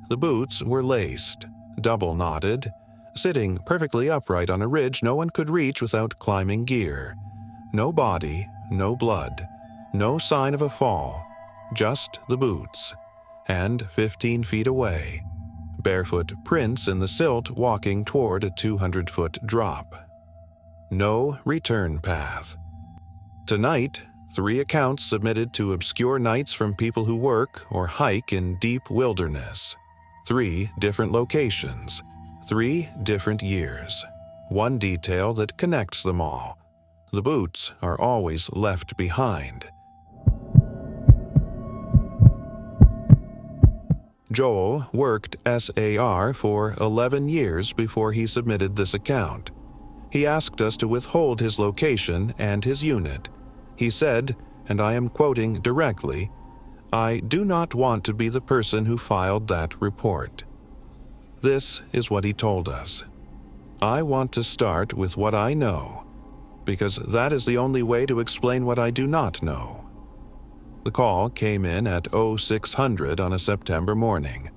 The boots were laced, double knotted, sitting perfectly upright on a ridge no one could reach without climbing gear. No body, no blood, no sign of a fall, just the boots. And 15 feet away, barefoot prints in the silt walking toward a 200-foot drop. No return path. Tonight, 3 accounts submitted to obscure nights from people who work or hike in deep wilderness. 3 different locations, 3 different years. One detail that connects them all. The boots are always left behind. Joel worked SAR for 11 years before he submitted this account. He asked us to withhold his location and his unit. He said, and I am quoting directly, "I do not want to be the person who filed that report." This is what he told us. "I want to start with what I know, because that is the only way to explain what I do not know." The call came in at 0600 on a September morning.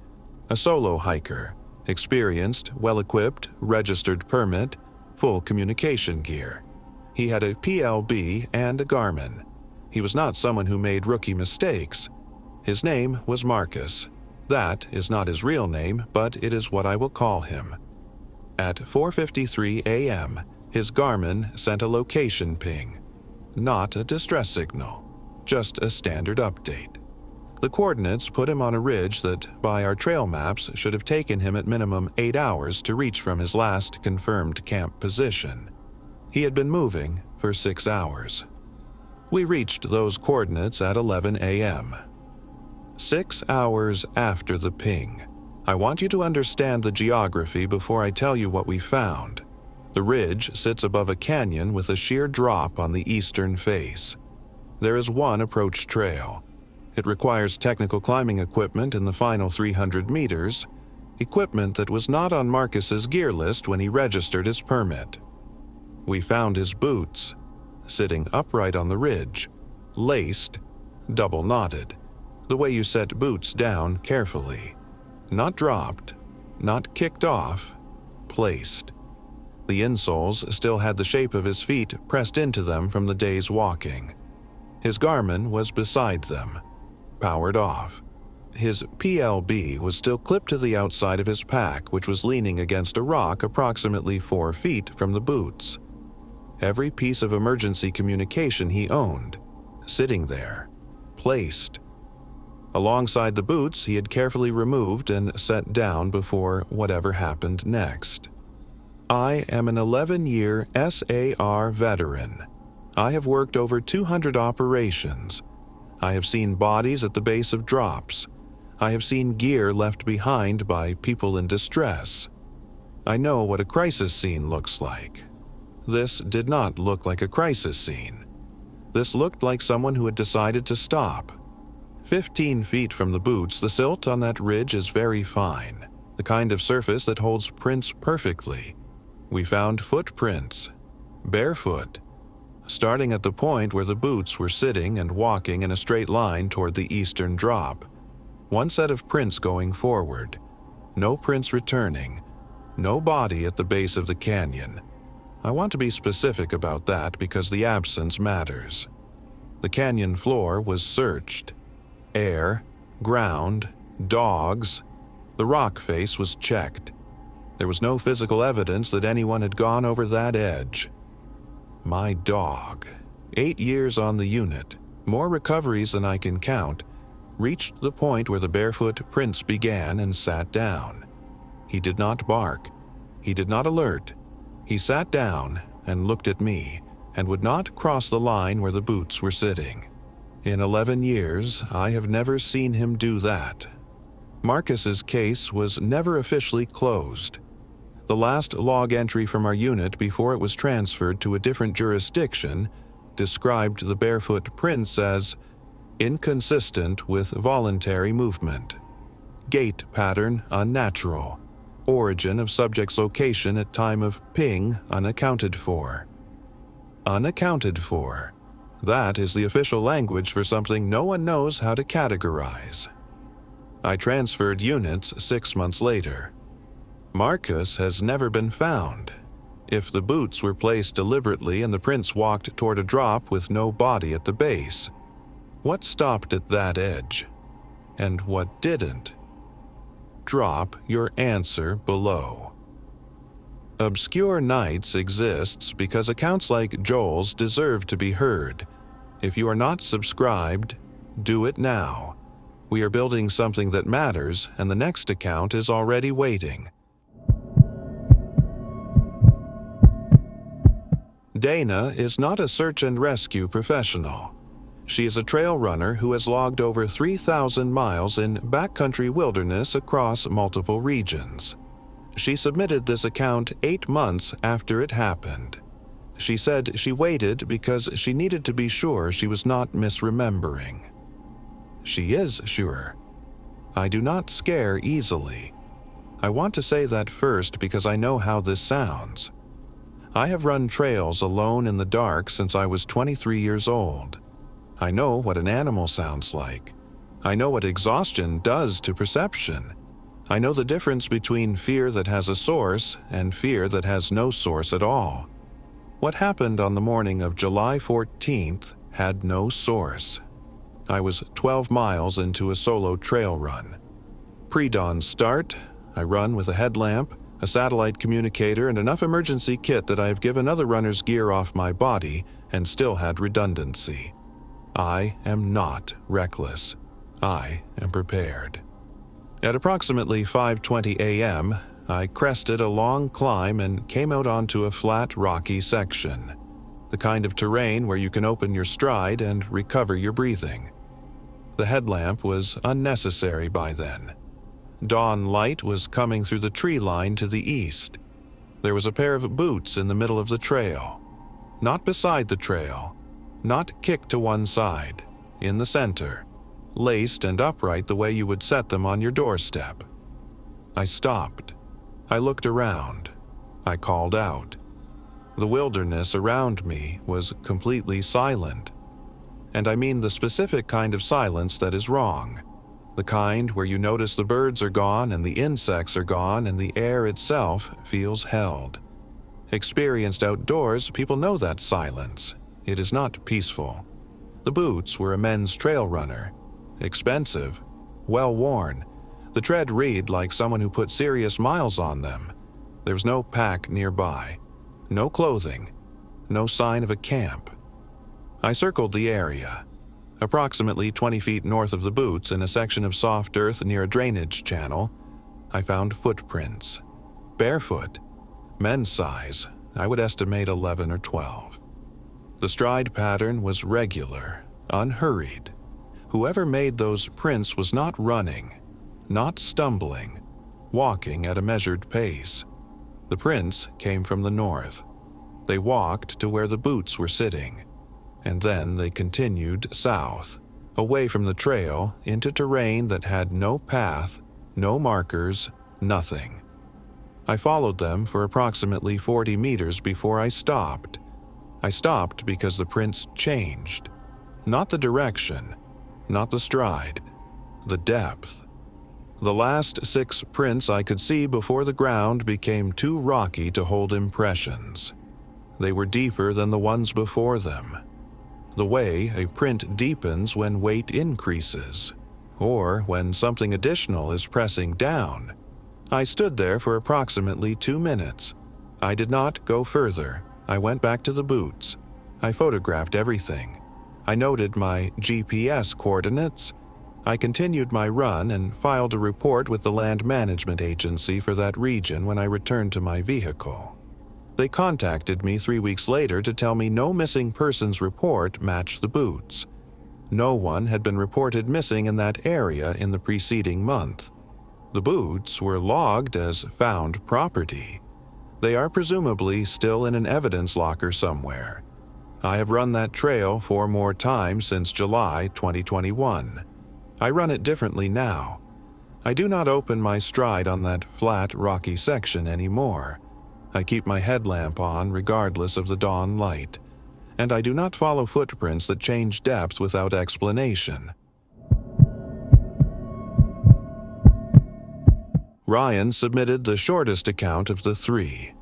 A solo hiker, experienced, well-equipped, registered permit, full communication gear. He had a PLB and a Garmin. He was not someone who made rookie mistakes. His name was Marcus. That is not his real name, but it is what I will call him. At 4:53 a.m., his Garmin sent a location ping. Not a distress signal, just a standard update. The coordinates put him on a ridge that, by our trail maps, should have taken him at minimum 8 hours to reach from his last confirmed camp position. He had been moving for 6 hours. We reached those coordinates at 11 a.m. 6 hours after the ping. I want you to understand the geography before I tell you what we found. The ridge sits above a canyon with a sheer drop on the eastern face. There is one approach trail. It requires technical climbing equipment in the final 300 meters, equipment that was not on Marcus's gear list when he registered his permit. We found his boots, sitting upright on the ridge, laced, double knotted, the way you set boots down carefully. Not dropped, not kicked off, placed. The insoles still had the shape of his feet pressed into them from the day's walking. His Garmin was beside them, powered off. His PLB was still clipped to the outside of his pack, which was leaning against a rock approximately 4 feet from the boots. Every piece of emergency communication he owned, sitting there, placed. Alongside the boots, he had carefully removed and set down before whatever happened next. I am an 11-year SAR veteran. I have worked over 200 operations. I have seen bodies at the base of drops. I have seen gear left behind by people in distress. I know what a crisis scene looks like. This did not look like a crisis scene. This looked like someone who had decided to stop. 15 feet from the boots, the silt on that ridge is very fine, the kind of surface that holds prints perfectly. We found footprints, barefoot, starting at the point where the boots were sitting and walking in a straight line toward the eastern drop. One set of prints going forward, no prints returning, no body at the base of the canyon. I want to be specific about that because the absence matters. The canyon floor was searched. Air, ground, dogs. The rock face was checked. There was no physical evidence that anyone had gone over that edge. My dog, 8 years on the unit, more recoveries than I can count, reached the point where the barefoot prints began and sat down. He did not bark. He did not alert. He sat down and looked at me and would not cross the line where the boots were sitting. In 11 years, I have never seen him do that. Marcus's case was never officially closed. The last log entry from our unit before it was transferred to a different jurisdiction described the barefoot prints as inconsistent with voluntary movement, gait pattern unnatural, origin of subject's location at time of ping unaccounted for. Unaccounted for. That is the official language for something no one knows how to categorize. I transferred units 6 months later. Marcus has never been found. If the boots were placed deliberately and the prints walked toward a drop with no body at the base, what stopped at that edge? And what didn't? Drop your answer below. Obscure Nights exists because accounts like Joel's deserve to be heard. If you are not subscribed, do it now. We are building something that matters, and the next account is already waiting. Dana is not a search and rescue professional. She is a trail runner who has logged over 3,000 miles in backcountry wilderness across multiple regions. She submitted this account 8 months after it happened. She said she waited because she needed to be sure she was not misremembering. She is sure. I do not scare easily. I want to say that first because I know how this sounds. I have run trails alone in the dark since I was 23 years old. I know what an animal sounds like. I know what exhaustion does to perception. I know the difference between fear that has a source and fear that has no source at all. What happened on the morning of July 14th had no source. I was 12 miles into a solo trail run. Pre-dawn start, I run with a headlamp, a satellite communicator, and enough emergency kit that I have given other runners gear off my body and still had redundancy. I am not reckless. I am prepared. At approximately 5:20 a.m., I crested a long climb and came out onto a flat, rocky section, the kind of terrain where you can open your stride and recover your breathing. The headlamp was unnecessary by then. Dawn light was coming through the tree line to the east. There was a pair of boots in the middle of the trail. Not beside the trail, not kicked to one side, in the center, laced and upright the way you would set them on your doorstep. I stopped. I looked around. I called out. The wilderness around me was completely silent. And I mean the specific kind of silence that is wrong. The kind where you notice the birds are gone and the insects are gone and the air itself feels held. Experienced outdoors, people know that silence. It is not peaceful. The boots were a men's trail runner. Expensive, well-worn. The tread read like someone who put serious miles on them. There was no pack nearby, no clothing, no sign of a camp. I circled the area. Approximately 20 feet north of the boots, in a section of soft earth near a drainage channel, I found footprints. Barefoot, men's size, I would estimate 11 or 12. The stride pattern was regular, unhurried. Whoever made those prints was not running, not stumbling, walking at a measured pace. The prints came from the north. They walked to where the boots were sitting, and then they continued south, away from the trail, into terrain that had no path, no markers, nothing. I followed them for approximately 40 meters before I stopped. I stopped because the prints changed. Not the direction, not the stride, the depth. The last 6 prints I could see before the ground became too rocky to hold impressions. They were deeper than the ones before them. The way a print deepens when weight increases, or when something additional is pressing down. I stood there for approximately 2 minutes. I did not go further. I went back to the boots. I photographed everything. I noted my GPS coordinates. I continued my run and filed a report with the Land Management Agency for that region when I returned to my vehicle. They contacted me 3 weeks later to tell me no missing persons report matched the boots. No one had been reported missing in that area in the preceding month. The boots were logged as found property. They are presumably still in an evidence locker somewhere. I have run that trail 4 more times since July 2021. I run it differently now. I do not open my stride on that flat, rocky section anymore. I keep my headlamp on regardless of the dawn light, and I do not follow footprints that change depth without explanation. Ryan submitted the shortest account of the three.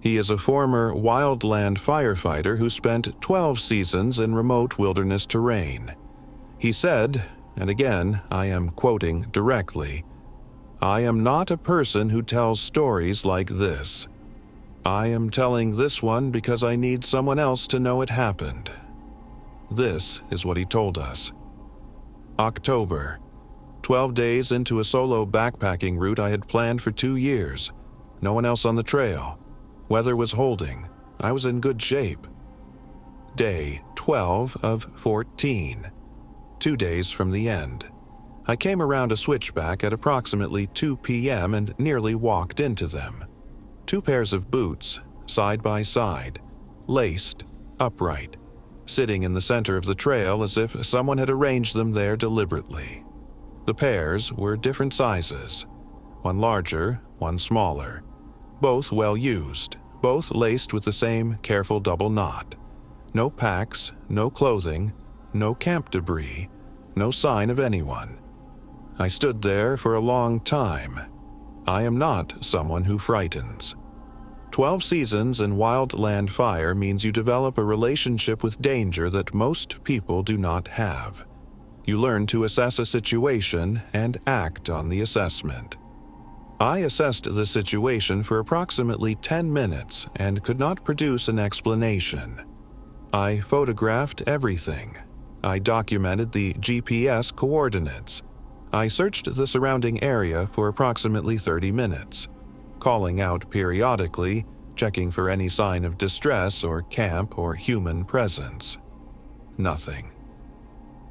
He is a former Wildland firefighter who spent 12 seasons in remote wilderness terrain. He said, and again I am quoting directly, "I am not a person who tells stories like this. I am telling this one because I need someone else to know it happened." This is what he told us. October. 12 days into a solo backpacking route I had planned for 2 years. No one else on the trail. Weather was holding. I was in good shape. Day 12 of 14. 2 days from the end. I came around a switchback at approximately 2 p.m. and nearly walked into them. 2 pairs of boots, side by side, laced, upright, sitting in the center of the trail as if someone had arranged them there deliberately. The pairs were different sizes, one larger, one smaller, both well used, both laced with the same careful double knot. No packs, no clothing, no camp debris, no sign of anyone. I stood there for a long time. I am not someone who frightens. 12 seasons in wildland fire means you develop a relationship with danger that most people do not have. You learn to assess a situation and act on the assessment. I assessed the situation for approximately 10 minutes and could not produce an explanation. I photographed everything. I documented the GPS coordinates. I searched the surrounding area for approximately 30 minutes, calling out periodically, checking for any sign of distress or camp or human presence. Nothing.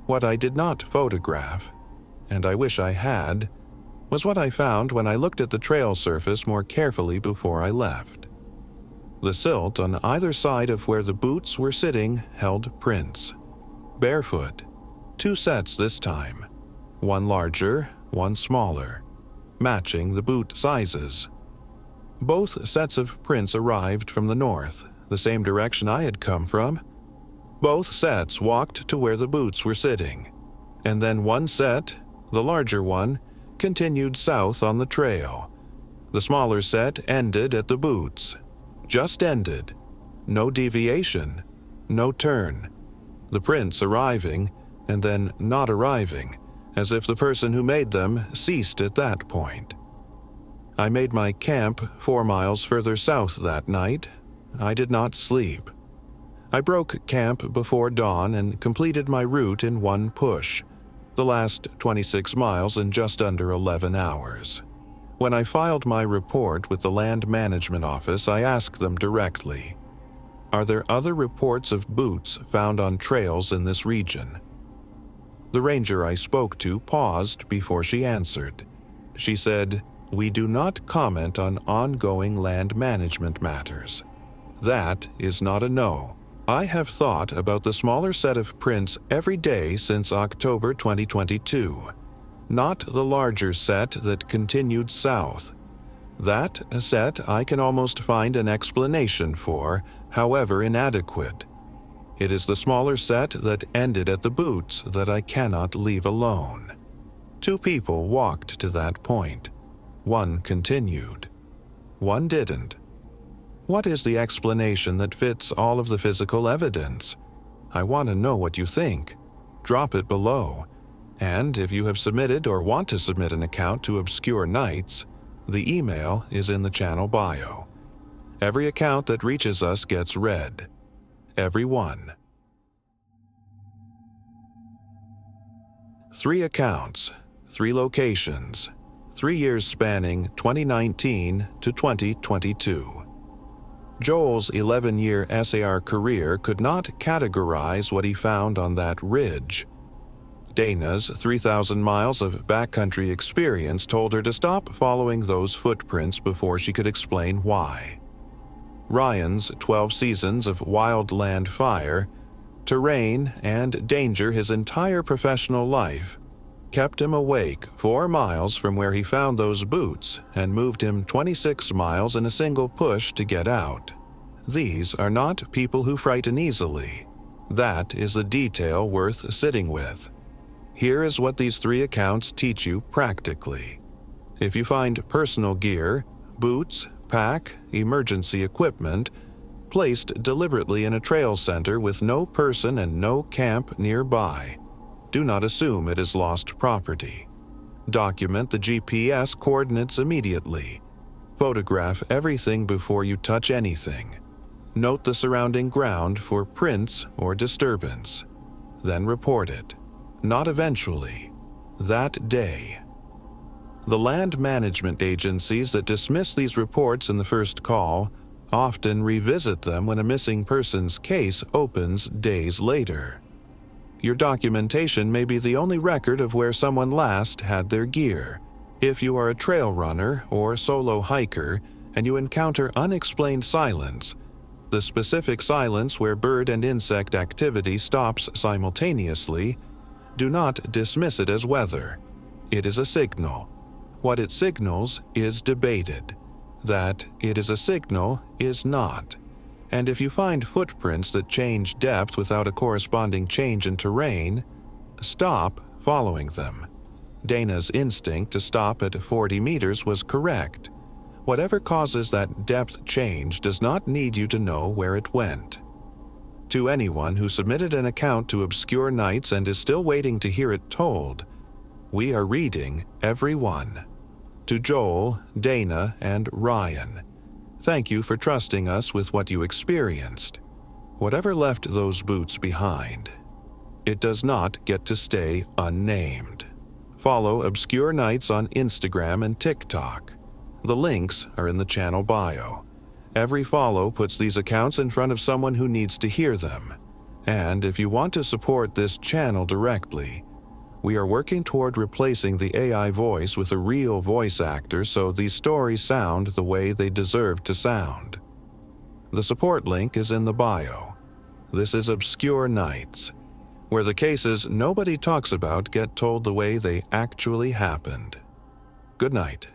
What I did not photograph, and I wish I had, was what I found when I looked at the trail surface more carefully before I left. The silt on either side of where the boots were sitting held prints. Barefoot. 2 sets this time. One larger, one smaller, matching the boot sizes. Both sets of prints arrived from the north, the same direction I had come from. Both sets walked to where the boots were sitting, and then one set, the larger one, continued south on the trail. The smaller set ended at the boots. Just ended. No deviation, no turn. The prints arriving, and then not arriving, as if the person who made them ceased at that point. I made my camp 4 miles further south that night. I did not sleep. I broke camp before dawn and completed my route in one push, the last 26 miles in just under 11 hours. When I filed my report with the Land Management Office, I asked them directly, "Are there other reports of boots found on trails in this region?" The ranger I spoke to paused before she answered. She said, "We do not comment on ongoing land management matters. That is not a no. I have thought about the smaller set of prints every day since October 2022, not the larger set that continued south. That set I can almost find an explanation for, however inadequate. It is the smaller set that ended at the boots that I cannot leave alone. 2 people walked to that point. One continued. One didn't. What is the explanation that fits all of the physical evidence? I want to know what you think. Drop it below. And if you have submitted or want to submit an account to Obscure Nights, the email is in the channel bio. Every account that reaches us gets read. Every one. 3 accounts, 3 locations, 3 years spanning 2019 to 2022. Joel's 11-year SAR career could not categorize what he found on that ridge. Dana's 3,000 miles of backcountry experience told her to stop following those footprints before she could explain why. Ryan's 12 seasons of wildland fire, terrain, and danger his entire professional life kept him awake 4 miles from where he found those boots and moved him 26 miles in a single push to get out. These are not people who frighten easily. That is a detail worth sitting with. Here is what these 3 accounts teach you practically. If you find personal gear, boots, pack, emergency equipment, placed deliberately in a trail center with no person and no camp nearby, do not assume it is lost property. Document the GPS coordinates immediately. Photograph everything before you touch anything. Note the surrounding ground for prints or disturbance. Then report it. Not eventually. That day. The land management agencies that dismiss these reports in the first call often revisit them when a missing persons case opens days later. Your documentation may be the only record of where someone last had their gear. If you are a trail runner or solo hiker and you encounter unexplained silence, the specific silence where bird and insect activity stops simultaneously, do not dismiss it as weather. It is a signal. What it signals is debated. That it is a signal is not. And if you find footprints that change depth without a corresponding change in terrain, stop following them. Dana's instinct to stop at 40 meters was correct. Whatever causes that depth change does not need you to know where it went. To anyone who submitted an account to Obscure Nights and is still waiting to hear it told, we are reading every one. To Joel, Dana, and Ryan, thank you for trusting us with what you experienced. Whatever left those boots behind, it does not get to stay unnamed. Follow Obscure Nights on Instagram and TikTok. The links are in the channel bio. Every follow puts these accounts in front of someone who needs to hear them. And if you want to support this channel directly, we are working toward replacing the AI voice with a real voice actor so these stories sound the way they deserve to sound. The support link is in the bio. This is Obscure Nights, where the cases nobody talks about get told the way they actually happened. Good night.